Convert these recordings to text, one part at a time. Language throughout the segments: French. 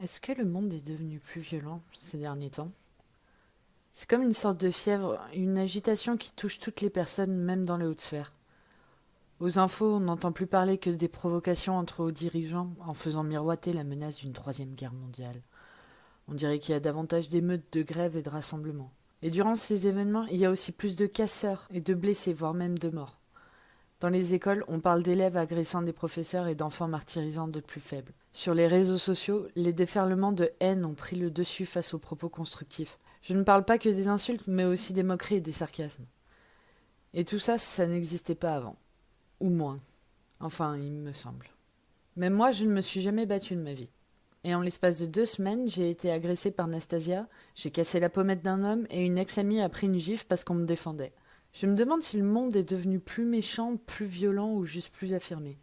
Est-ce que le monde est devenu plus violent ces derniers temps? C'est comme une sorte de fièvre, une agitation qui touche toutes les personnes, même dans les hautes sphères. Aux infos, on n'entend plus parler que des provocations entre hauts dirigeants en faisant miroiter la menace d'une troisième guerre mondiale. On dirait qu'il y a davantage d'émeutes, de grèves et de rassemblements. Et durant ces événements, il y a aussi plus de casseurs et de blessés, voire même de morts. Dans les écoles, on parle d'élèves agressant des professeurs et d'enfants martyrisant d'autres plus faibles. Sur les réseaux sociaux, les déferlements de haine ont pris le dessus face aux propos constructifs. Je ne parle pas que des insultes, mais aussi des moqueries et des sarcasmes. Et tout ça, ça n'existait pas avant. Ou moins. Enfin, il me semble. Mais moi, je ne me suis jamais battue de ma vie. Et en l'espace de 2 semaines, j'ai été agressée par Nastasia, j'ai cassé la pommette d'un homme et une ex-amie a pris une gifle parce qu'on me défendait. Je me demande si le monde est devenu plus méchant, plus violent ou juste plus affirmé.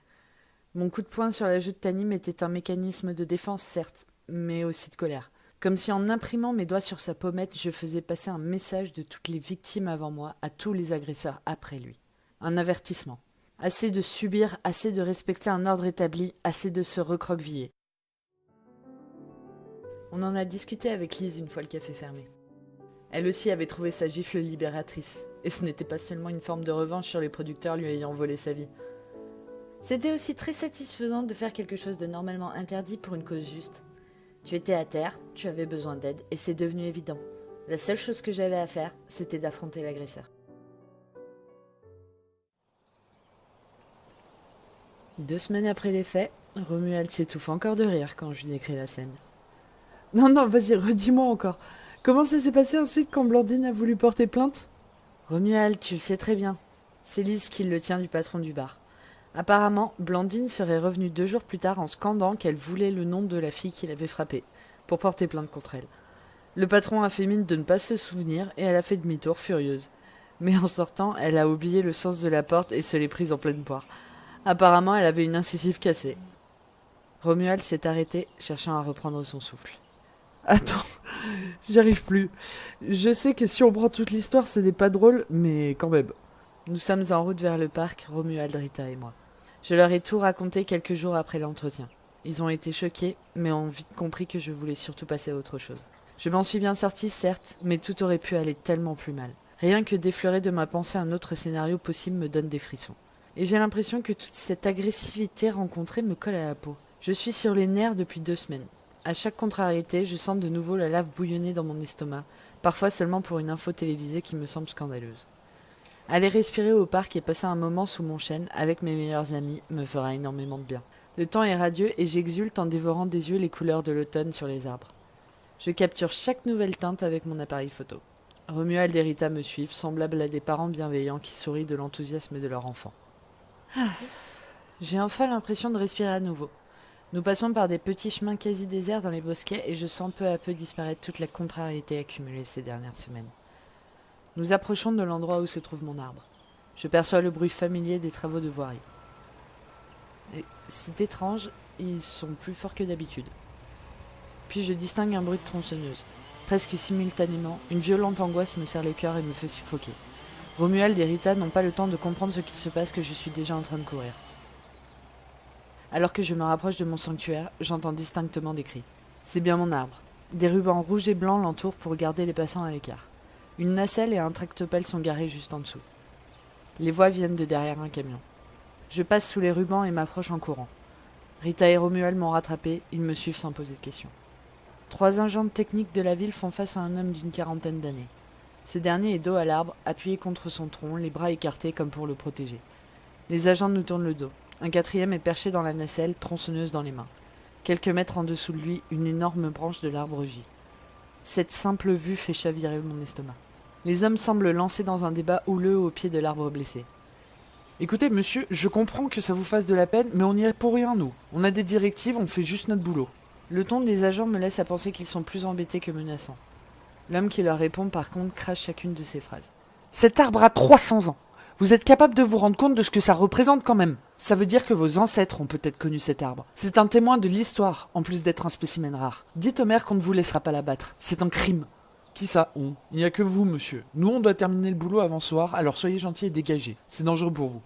Mon coup de poing sur la joue de Tanim était un mécanisme de défense, certes, mais aussi de colère. Comme si en imprimant mes doigts sur sa pommette, je faisais passer un message de toutes les victimes avant moi à tous les agresseurs après lui. Un avertissement. Assez de subir, assez de respecter un ordre établi, assez de se recroqueviller. On en a discuté avec Lise une fois le café fermé. Elle aussi avait trouvé sa gifle libératrice, et ce n'était pas seulement une forme de revanche sur les producteurs lui ayant volé sa vie. C'était aussi très satisfaisant de faire quelque chose de normalement interdit pour une cause juste. Tu étais à terre, tu avais besoin d'aide, et c'est devenu évident. La seule chose que j'avais à faire, c'était d'affronter l'agresseur. 2 semaines après les faits, Romuald s'étouffe encore de rire quand je lui décris la scène. Non, non, vas-y, redis-moi encore. Comment ça s'est passé ensuite quand Blandine a voulu porter plainte? Romuald, tu le sais très bien. C'est Lise qui le tient du patron du bar. Apparemment, Blandine serait revenue 2 jours plus tard en scandant qu'elle voulait le nom de la fille qui l'avait frappée, pour porter plainte contre elle. Le patron a fait mine de ne pas se souvenir et elle a fait demi-tour furieuse. Mais en sortant, elle a oublié le sens de la porte et se l'est prise en pleine poire. Apparemment, elle avait une incisive cassée. Romuald s'est arrêté, cherchant à reprendre son souffle. Attends, j'y arrive plus. Je sais que si on prend toute l'histoire, ce n'est pas drôle, mais quand même. Nous sommes en route vers le parc, Romuald, Rita et moi. Je leur ai tout raconté quelques jours après l'entretien. Ils ont été choqués, mais ont vite compris que je voulais surtout passer à autre chose. Je m'en suis bien sortie, certes, mais tout aurait pu aller tellement plus mal. Rien que d'effleurer de ma pensée un autre scénario possible me donne des frissons. Et j'ai l'impression que toute cette agressivité rencontrée me colle à la peau. Je suis sur les nerfs depuis 2 semaines. À chaque contrariété, je sens de nouveau la lave bouillonner dans mon estomac, parfois seulement pour une info télévisée qui me semble scandaleuse. Aller respirer au parc et passer un moment sous mon chêne avec mes meilleurs amis me fera énormément de bien. Le temps est radieux et j'exulte en dévorant des yeux les couleurs de l'automne sur les arbres. Je capture chaque nouvelle teinte avec mon appareil photo. Romuald et Rita me suivent, semblables à des parents bienveillants qui sourient de l'enthousiasme de leur enfant. J'ai enfin l'impression de respirer à nouveau. Nous passons par des petits chemins quasi déserts dans les bosquets et je sens peu à peu disparaître toute la contrariété accumulée ces dernières semaines. Nous approchons de l'endroit où se trouve mon arbre. Je perçois le bruit familier des travaux de voirie. Et c'est étrange, ils sont plus forts que d'habitude. Puis je distingue un bruit de tronçonneuse. Presque simultanément, une violente angoisse me serre le cœur et me fait suffoquer. Romuald et Rita n'ont pas le temps de comprendre ce qui se passe que je suis déjà en train de courir. Alors que je me rapproche de mon sanctuaire, j'entends distinctement des cris. C'est bien mon arbre. Des rubans rouges et blancs l'entourent pour garder les passants à l'écart. Une nacelle et un tractopelle sont garés juste en dessous. Les voix viennent de derrière un camion. Je passe sous les rubans et m'approche en courant. Rita et Romuald m'ont rattrapé, ils me suivent sans poser de questions. 3 agents techniques de la ville font face à un homme d'une quarantaine d'années. Ce dernier est dos à l'arbre, appuyé contre son tronc, les bras écartés comme pour le protéger. Les agents nous tournent le dos. Un quatrième est perché dans la nacelle, tronçonneuse dans les mains. Quelques mètres en dessous de lui, une énorme branche de l'arbre gît. Cette simple vue fait chavirer mon estomac. Les hommes semblent lancés dans un débat houleux au pied de l'arbre blessé. Écoutez, monsieur, je comprends que ça vous fasse de la peine, mais on n'y est pour rien, nous. On a des directives, on fait juste notre boulot. Le ton des agents me laisse à penser qu'ils sont plus embêtés que menaçants. L'homme qui leur répond, par contre, crache chacune de ses phrases. Cet arbre a 300 ans. Vous êtes capable de vous rendre compte de ce que ça représente quand même. Ça veut dire que vos ancêtres ont peut-être connu cet arbre. C'est un témoin de l'histoire, en plus d'être un spécimen rare. Dites au maire qu'on ne vous laissera pas l'abattre. C'est un crime. Qui ça, on? Il n'y a que vous, monsieur. Nous, on doit terminer le boulot avant ce soir, alors soyez gentils et dégagez. C'est dangereux pour vous.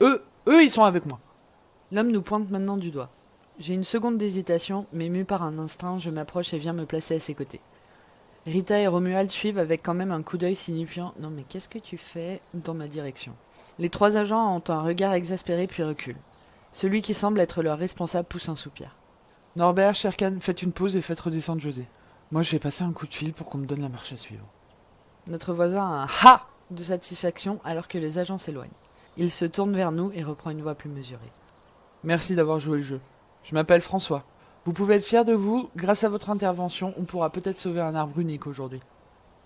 Eux, ils sont avec moi. L'homme nous pointe maintenant du doigt. J'ai une seconde d'hésitation, mais mue par un instinct, je m'approche et viens me placer à ses côtés. Rita et Romuald suivent avec quand même un coup d'œil signifiant « Non mais qu'est-ce que tu fais ?» dans ma direction. Les 3 agents ont un regard exaspéré puis reculent. Celui qui semble être leur responsable pousse un soupir. Norbert, Sherkan, faites une pause et faites redescendre José. Moi, je vais passer un coup de fil pour qu'on me donne la marche à suivre. Notre voisin a un « Ha !» de satisfaction alors que les agents s'éloignent. Il se tourne vers nous et reprend une voix plus mesurée. Merci d'avoir joué le jeu. Je m'appelle François. Vous pouvez être fiers de vous. Grâce à votre intervention, on pourra peut-être sauver un arbre unique aujourd'hui.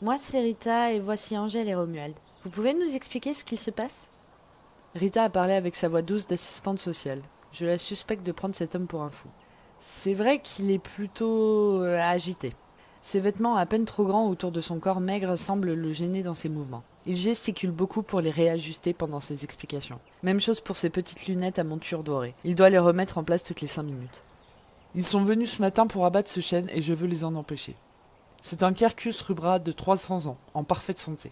Moi, c'est Rita et voici Angèle et Romuald. Vous pouvez nous expliquer ce qu'il se passe ? Rita a parlé avec sa voix douce d'assistante sociale. Je la suspecte de prendre cet homme pour un fou. C'est vrai qu'il est plutôt agité. Ses vêtements à peine trop grands autour de son corps maigre semblent le gêner dans ses mouvements. Il gesticule beaucoup pour les réajuster pendant ses explications. Même chose pour ses petites lunettes à monture dorée. Il doit les remettre en place toutes les 5 minutes. Ils sont venus ce matin pour abattre ce chêne et je veux les en empêcher. C'est un Quercus rubra de 300 ans, en parfaite santé.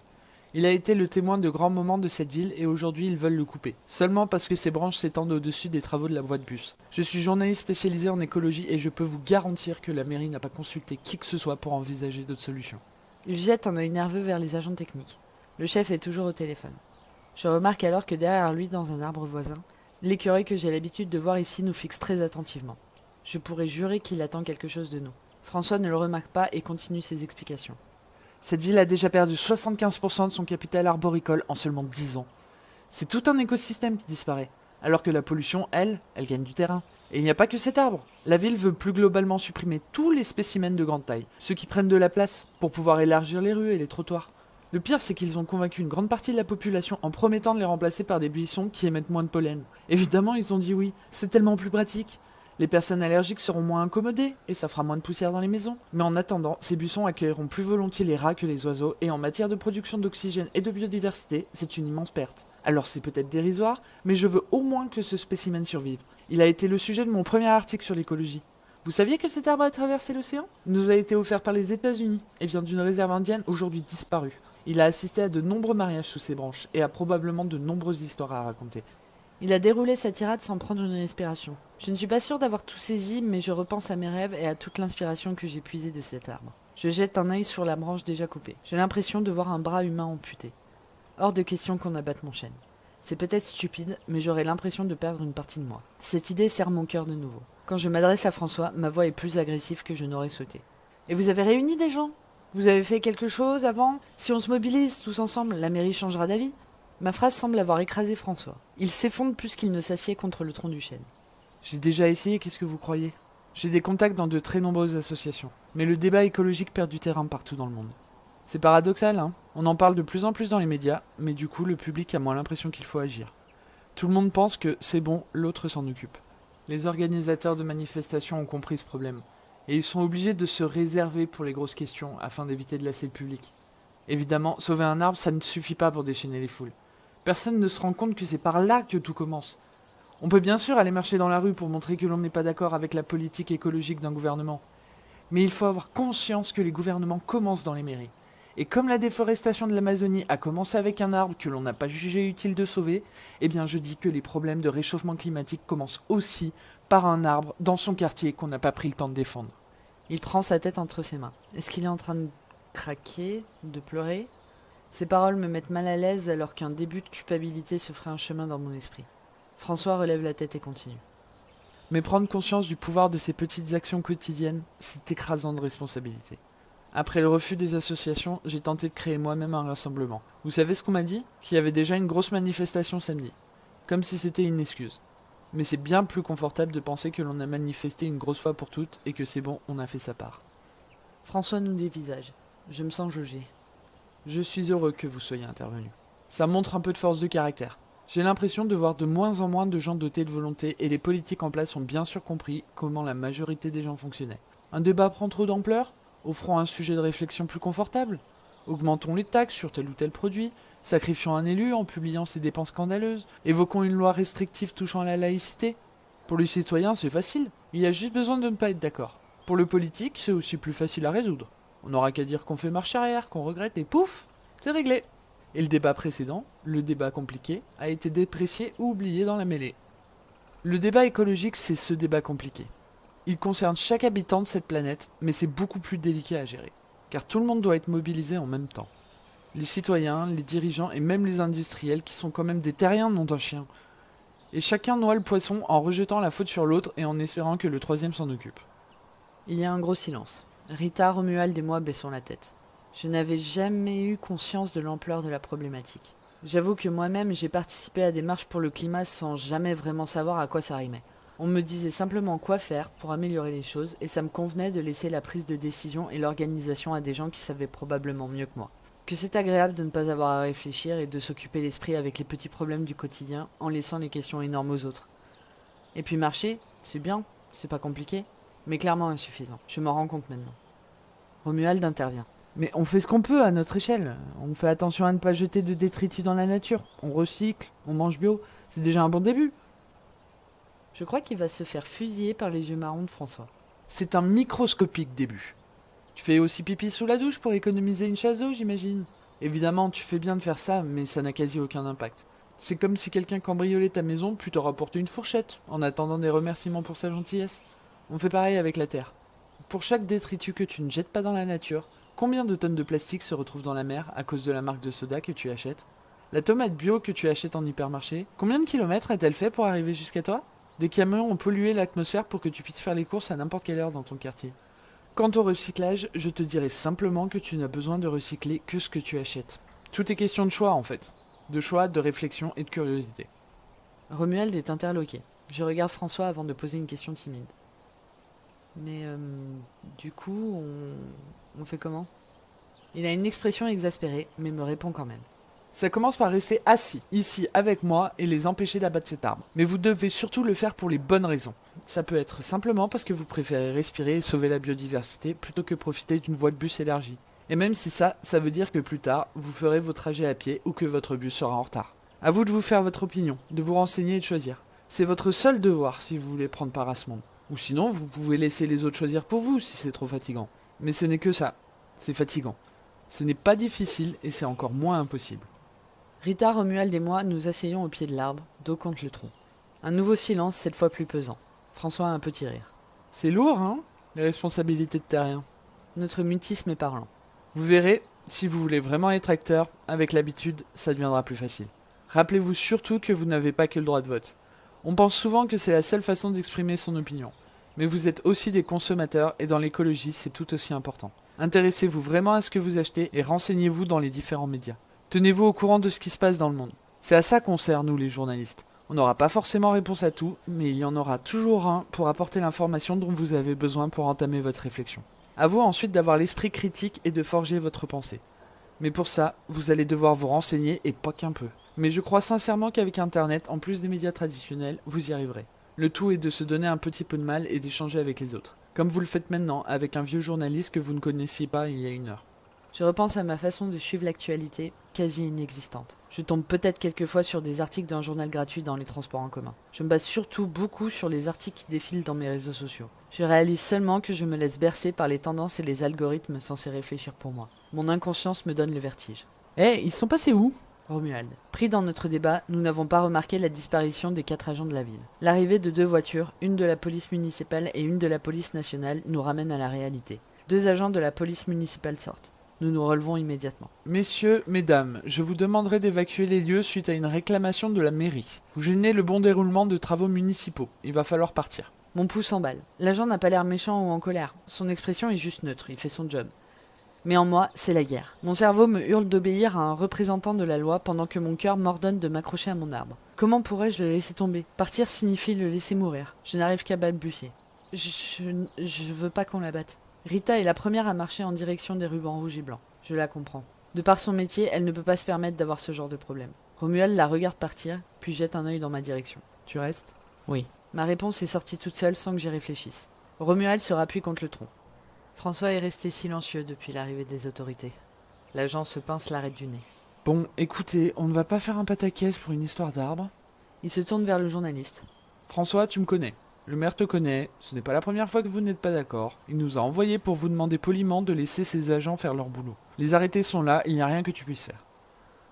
Il a été le témoin de grands moments de cette ville et aujourd'hui ils veulent le couper. Seulement parce que ses branches s'étendent au-dessus des travaux de la voie de bus. Je suis journaliste spécialisé en écologie et je peux vous garantir que la mairie n'a pas consulté qui que ce soit pour envisager d'autres solutions. Il jette un œil nerveux vers les agents techniques. Le chef est toujours au téléphone. Je remarque alors que derrière lui, dans un arbre voisin, l'écureuil que j'ai l'habitude de voir ici nous fixe très attentivement. Je pourrais jurer qu'il attend quelque chose de nous. François ne le remarque pas et continue ses explications. Cette ville a déjà perdu 75% de son capital arboricole en seulement 10 ans. C'est tout un écosystème qui disparaît, alors que la pollution, elle gagne du terrain. Et il n'y a pas que cet arbre. La ville veut plus globalement supprimer tous les spécimens de grande taille, ceux qui prennent de la place, pour pouvoir élargir les rues et les trottoirs. Le pire, c'est qu'ils ont convaincu une grande partie de la population en promettant de les remplacer par des buissons qui émettent moins de pollen. Évidemment, ils ont dit oui, c'est tellement plus pratique. Les personnes allergiques seront moins incommodées et ça fera moins de poussière dans les maisons. Mais en attendant, ces buissons accueilleront plus volontiers les rats que les oiseaux et en matière de production d'oxygène et de biodiversité, c'est une immense perte. Alors c'est peut-être dérisoire, mais je veux au moins que ce spécimen survive. Il a été le sujet de mon premier article sur l'écologie. Vous saviez que cet arbre a traversé l'océan ? Il nous a été offert par les États-Unis et vient d'une réserve indienne aujourd'hui disparue. Il a assisté à de nombreux mariages sous ses branches et a probablement de nombreuses histoires à raconter. Il a déroulé sa tirade sans prendre une respiration. Je ne suis pas sûre d'avoir tout saisi, mais je repense à mes rêves et à toute l'inspiration que j'ai puisée de cet arbre. Je jette un œil sur la branche déjà coupée. J'ai l'impression de voir un bras humain amputé. Hors de question qu'on abatte mon chêne. C'est peut-être stupide, mais j'aurais l'impression de perdre une partie de moi. Cette idée serre mon cœur de nouveau. Quand je m'adresse à François, ma voix est plus agressive que je n'aurais souhaité. Et vous avez réuni des gens ? Vous avez fait quelque chose avant ? Si on se mobilise tous ensemble, la mairie changera d'avis ? Ma phrase semble avoir écrasé François. Il s'effondre plus qu'il ne s'assied contre le tronc du chêne. J'ai déjà essayé, qu'est-ce que vous croyez ? J'ai des contacts dans de très nombreuses associations. Mais le débat écologique perd du terrain partout dans le monde. C'est paradoxal, hein ? On en parle de plus en plus dans les médias, mais du coup le public a moins l'impression qu'il faut agir. Tout le monde pense que c'est bon, l'autre s'en occupe. Les organisateurs de manifestations ont compris ce problème. Et ils sont obligés de se réserver pour les grosses questions afin d'éviter de lasser le public. Évidemment, sauver un arbre, ça ne suffit pas pour déchaîner les foules. Personne ne se rend compte que c'est par là que tout commence. On peut bien sûr aller marcher dans la rue pour montrer que l'on n'est pas d'accord avec la politique écologique d'un gouvernement. Mais il faut avoir conscience que les gouvernements commencent dans les mairies. Et comme la déforestation de l'Amazonie a commencé avec un arbre que l'on n'a pas jugé utile de sauver, eh bien je dis que les problèmes de réchauffement climatique commencent aussi par un arbre dans son quartier qu'on n'a pas pris le temps de défendre. Il prend sa tête entre ses mains. Est-ce qu'il est en train de craquer, de pleurer ? Ces paroles me mettent mal à l'aise alors qu'un début de culpabilité se ferait un chemin dans mon esprit. François relève la tête et continue. Mais prendre conscience du pouvoir de ces petites actions quotidiennes, c'est écrasant de responsabilité. Après le refus des associations, j'ai tenté de créer moi-même un rassemblement. Vous savez ce qu'on m'a dit ? Qu'il y avait déjà une grosse manifestation samedi. Comme si c'était une excuse. Mais c'est bien plus confortable de penser que l'on a manifesté une grosse fois pour toutes et que c'est bon, on a fait sa part. François nous dévisage. Je me sens jaugé. Je suis heureux que vous soyez intervenu. Ça montre un peu de force de caractère. J'ai l'impression de voir de moins en moins de gens dotés de volonté et les politiques en place ont bien sûr compris comment la majorité des gens fonctionnaient. Un débat prend trop d'ampleur ? Offrons un sujet de réflexion plus confortable. Augmentons les taxes sur tel ou tel produit. Sacrifions un élu en publiant ses dépenses scandaleuses. Évoquons une loi restrictive touchant à la laïcité. Pour les citoyens, c'est facile. Il y a juste besoin de ne pas être d'accord. Pour le politique, c'est aussi plus facile à résoudre. On n'aura qu'à dire qu'on fait marche arrière, qu'on regrette et pouf, c'est réglé. Et le débat précédent, le débat compliqué, a été déprécié ou oublié dans la mêlée. Le débat écologique, c'est ce débat compliqué. Il concerne chaque habitant de cette planète, mais c'est beaucoup plus délicat à gérer. Car tout le monde doit être mobilisé en même temps. Les citoyens, les dirigeants et même les industriels qui sont quand même des terriens nom d'un chien. Et chacun noie le poisson en rejetant la faute sur l'autre et en espérant que le troisième s'en occupe. Il y a un gros silence. Rita, Romuald et moi baissons la tête. Je n'avais jamais eu conscience de l'ampleur de la problématique. J'avoue que moi-même j'ai participé à des marches pour le climat sans jamais vraiment savoir à quoi ça rimait. On me disait simplement quoi faire pour améliorer les choses et ça me convenait de laisser la prise de décision et l'organisation à des gens qui savaient probablement mieux que moi. Que c'est agréable de ne pas avoir à réfléchir et de s'occuper l'esprit avec les petits problèmes du quotidien en laissant les questions énormes aux autres. Et puis marcher, c'est bien, c'est pas compliqué, mais clairement insuffisant. Je m'en rends compte maintenant. Romuald intervient. Mais on fait ce qu'on peut à notre échelle. On fait attention à ne pas jeter de détritus dans la nature. On recycle, on mange bio. C'est déjà un bon début. Je crois qu'il va se faire fusiller par les yeux marrons de François. C'est un microscopique début. Tu fais aussi pipi sous la douche pour économiser une chasse d'eau, j'imagine. Évidemment, tu fais bien de faire ça, mais ça n'a quasi aucun impact. C'est comme si quelqu'un cambriolait ta maison puis te rapportait une fourchette, en attendant des remerciements pour sa gentillesse. On fait pareil avec la terre. Pour chaque détritus que tu ne jettes pas dans la nature, combien de tonnes de plastique se retrouvent dans la mer à cause de la marque de soda que tu achètes? La tomate bio que tu achètes en hypermarché, combien de kilomètres a-t-elle fait pour arriver jusqu'à toi? Des camions ont pollué l'atmosphère pour que tu puisses faire les courses à n'importe quelle heure dans ton quartier. Quant au recyclage, je te dirais simplement que tu n'as besoin de recycler que ce que tu achètes. Tout est question de choix en fait. De choix, de réflexion et de curiosité. Romuald est interloqué. Je regarde François avant de poser une question timide. Mais du coup, on fait comment? Il a une expression exaspérée, mais me répond quand même. Ça commence par rester assis, ici, avec moi, et les empêcher d'abattre cet arbre. Mais vous devez surtout le faire pour les bonnes raisons. Ça peut être simplement parce que vous préférez respirer et sauver la biodiversité plutôt que profiter d'une voie de bus élargie. Et même si ça veut dire que plus tard, vous ferez vos trajets à pied ou que votre bus sera en retard. À vous de vous faire votre opinion, de vous renseigner et de choisir. C'est votre seul devoir si vous voulez prendre part à ce monde. Ou sinon, vous pouvez laisser les autres choisir pour vous si c'est trop fatigant. Mais ce n'est que ça. C'est fatigant. Ce n'est pas difficile et c'est encore moins impossible. Rita, Romuald et moi nous asseyons au pied de l'arbre, dos contre le tronc. Un nouveau silence, cette fois plus pesant. François a un petit rire. C'est lourd, hein, les responsabilités de terrien. Notre mutisme est parlant. Vous verrez, si vous voulez vraiment être acteur, avec l'habitude, ça deviendra plus facile. Rappelez-vous surtout que vous n'avez pas que le droit de vote. On pense souvent que c'est la seule façon d'exprimer son opinion. Mais vous êtes aussi des consommateurs et dans l'écologie, c'est tout aussi important. Intéressez-vous vraiment à ce que vous achetez et renseignez-vous dans les différents médias. Tenez-vous au courant de ce qui se passe dans le monde. C'est à ça qu'on sert, nous les journalistes. On n'aura pas forcément réponse à tout, mais il y en aura toujours un pour apporter l'information dont vous avez besoin pour entamer votre réflexion. À vous ensuite d'avoir l'esprit critique et de forger votre pensée. Mais pour ça, vous allez devoir vous renseigner et pas qu'un peu. Mais je crois sincèrement qu'avec Internet, en plus des médias traditionnels, vous y arriverez. Le tout est de se donner un petit peu de mal et d'échanger avec les autres. Comme vous le faites maintenant avec un vieux journaliste que vous ne connaissiez pas il y a une heure. Je repense à ma façon de suivre l'actualité, quasi inexistante. Je tombe peut-être quelquefois sur des articles d'un journal gratuit dans les transports en commun. Je me base surtout beaucoup sur les articles qui défilent dans mes réseaux sociaux. Je réalise seulement que je me laisse bercer par les tendances et les algorithmes censés réfléchir pour moi. Mon inconscience me donne le vertige. Ils sont passés où? Romuald. Pris dans notre débat, nous n'avons pas remarqué la disparition des 4 agents de la ville. L'arrivée de 2 voitures, une de la police municipale et une de la police nationale, nous ramène à la réalité. 2 agents de la police municipale sortent. Nous nous relevons immédiatement. Messieurs, mesdames, je vous demanderai d'évacuer les lieux suite à une réclamation de la mairie. Vous gênez le bon déroulement de travaux municipaux. Il va falloir partir. Mon pouls s'emballe. L'agent n'a pas l'air méchant ou en colère. Son expression est juste neutre, il fait son job. Mais en moi, c'est la guerre. Mon cerveau me hurle d'obéir à un représentant de la loi pendant que mon cœur m'ordonne de m'accrocher à mon arbre. Comment pourrais-je le laisser tomber? Partir signifie le laisser mourir. Je n'arrive qu'à balbutier. Je veux pas qu'on la batte. Rita est la première à marcher en direction des rubans rouges et blancs. Je la comprends. De par son métier, elle ne peut pas se permettre d'avoir ce genre de problème. Romuald la regarde partir, puis jette un œil dans ma direction. Tu restes? Oui. Ma réponse est sortie toute seule sans que j'y réfléchisse. Romuald se rappuie contre le tronc. François est resté silencieux depuis l'arrivée des autorités. L'agent se pince l'arête du nez. Bon, écoutez, on ne va pas faire un pataquès pour une histoire d'arbre. Il se tourne vers le journaliste. François, tu me connais. Le maire te connaît, ce n'est pas la première fois que vous n'êtes pas d'accord. Il nous a envoyés pour vous demander poliment de laisser ses agents faire leur boulot. Les arrêtés sont là, il n'y a rien que tu puisses faire.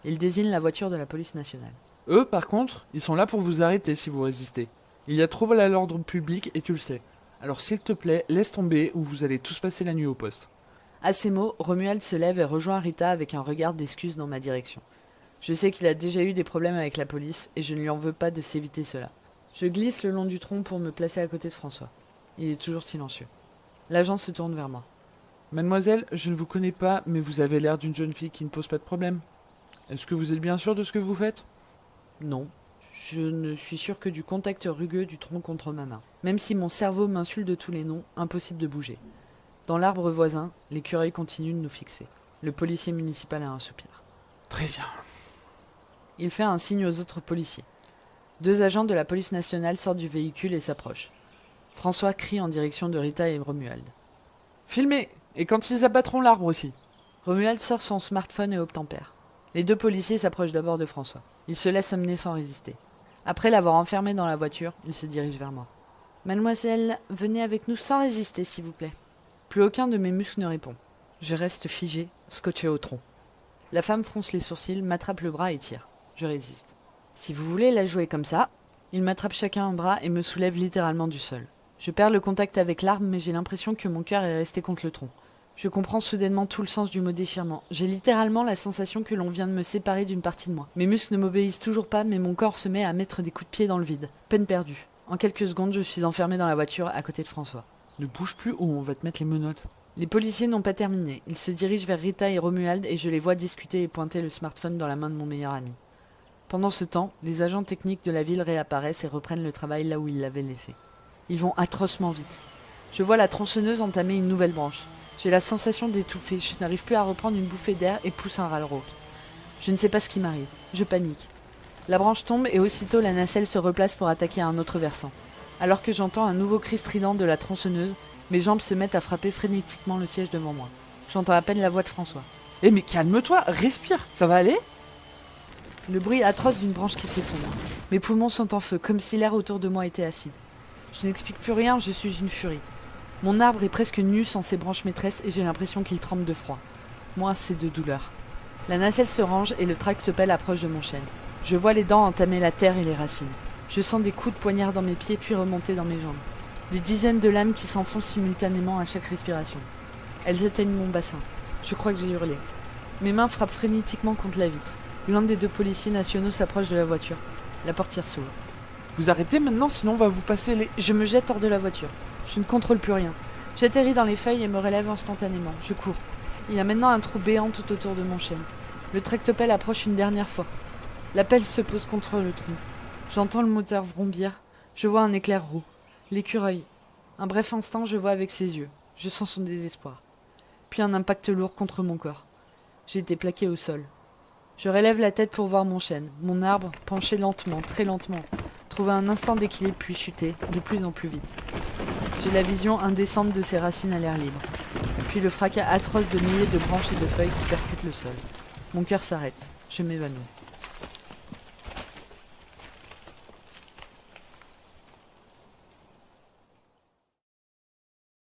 Il désigne la voiture de la police nationale. Eux, par contre, ils sont là pour vous arrêter si vous résistez. Il y a trouble à l'ordre public et tu le sais. Alors s'il te plaît, laisse tomber ou vous allez tous passer la nuit au poste. À ces mots, Romuald se lève et rejoint Rita avec un regard d'excuse dans ma direction. Je sais qu'il a déjà eu des problèmes avec la police et je ne lui en veux pas de s'éviter cela. Je glisse le long du tronc pour me placer à côté de François. Il est toujours silencieux. L'agent se tourne vers moi. Mademoiselle, je ne vous connais pas, mais vous avez l'air d'une jeune fille qui ne pose pas de problème. Est-ce que vous êtes bien sûr de ce que vous faites? Non, je ne suis sûr que du contact rugueux du tronc contre ma main. Même si mon cerveau m'insulte de tous les noms, impossible de bouger. Dans l'arbre voisin, l'écureuil continue de nous fixer. Le policier municipal a un soupir. Très bien. Il fait un signe aux autres policiers. 2 agents de la police nationale sortent du véhicule et s'approchent. François crie en direction de Rita et Romuald. Filmez. Et quand ils abattront l'arbre aussi. Romuald sort son smartphone et obtempère. Les 2 policiers s'approchent d'abord de François. Il se laisse amener sans résister. Après l'avoir enfermé dans la voiture, il se dirige vers moi. Mademoiselle, venez avec nous sans résister, s'il vous plaît. Plus aucun de mes muscles ne répond. Je reste figé, scotché au tronc. La femme fronce les sourcils, m'attrape le bras et tire. Je résiste. Si vous voulez la jouer comme ça, Ils m'attrapent chacun un bras et me soulèvent littéralement du sol. Je perds le contact avec l'arbre, mais j'ai l'impression que mon cœur est resté contre le tronc. Je comprends soudainement tout le sens du mot déchirement. J'ai littéralement la sensation que l'on vient de me séparer d'une partie de moi. Mes muscles ne m'obéissent toujours pas, mais mon corps se met à mettre des coups de pied dans le vide. Peine perdue. En quelques secondes, je suis enfermé dans la voiture à côté de François. Ne bouge plus ou on va te mettre les menottes. Les policiers n'ont pas terminé. Ils se dirigent vers Rita et Romuald et je les vois discuter et pointer le smartphone dans la main de mon meilleur ami. Pendant ce temps, les agents techniques de la ville réapparaissent et reprennent le travail là où ils l'avaient laissé. Ils vont atrocement vite. Je vois la tronçonneuse entamer une nouvelle branche. J'ai la sensation d'étouffer, je n'arrive plus à reprendre une bouffée d'air et pousse un râle rauque. Je ne sais pas ce qui m'arrive, je panique. La branche tombe et aussitôt la nacelle se replace pour attaquer un autre versant. Alors que j'entends un nouveau cri strident de la tronçonneuse, mes jambes se mettent à frapper frénétiquement le siège devant moi. J'entends à peine la voix de François. Eh mais calme-toi, respire, ça va aller? Le bruit atroce d'une branche qui s'effondre. Mes poumons sont en feu, comme si l'air autour de moi était acide. Je n'explique plus rien, je suis une furie. Mon arbre est presque nu sans ses branches maîtresses et j'ai l'impression qu'il tremble de froid. Moi, c'est de douleur. La nacelle se range et le tractopelle approche de mon chêne. Je vois les dents entamer la terre et les racines. Je sens des coups de poignard dans mes pieds puis remonter dans mes jambes. Des dizaines de lames qui s'enfoncent simultanément à chaque respiration. Elles atteignent mon bassin. Je crois que j'ai hurlé. Mes mains frappent frénétiquement contre la vitre. L'un des 2 policiers nationaux s'approche de la voiture. La portière s'ouvre. Vous arrêtez maintenant, sinon on va vous passer les... Je me jette hors de la voiture. Je ne contrôle plus rien. J'atterris dans les feuilles et me relève instantanément. Je cours. Il y a maintenant un trou béant tout autour de mon chêne. Le tractopelle approche une dernière fois. La pelle se pose contre le tronc. J'entends le moteur vrombir. Je vois un éclair roux. L'écureuil. Un bref instant, je vois avec ses yeux. Je sens son désespoir. Puis un impact lourd contre mon corps. J'ai été plaqué au sol. Je relève la tête pour voir mon chêne. Mon arbre, penché lentement, très lentement, trouve un instant d'équilibre puis chuter, de plus en plus vite. J'ai la vision indécente de ses racines à l'air libre. Puis le fracas atroce de milliers de branches et de feuilles qui percutent le sol. Mon cœur s'arrête. Je m'évanouis.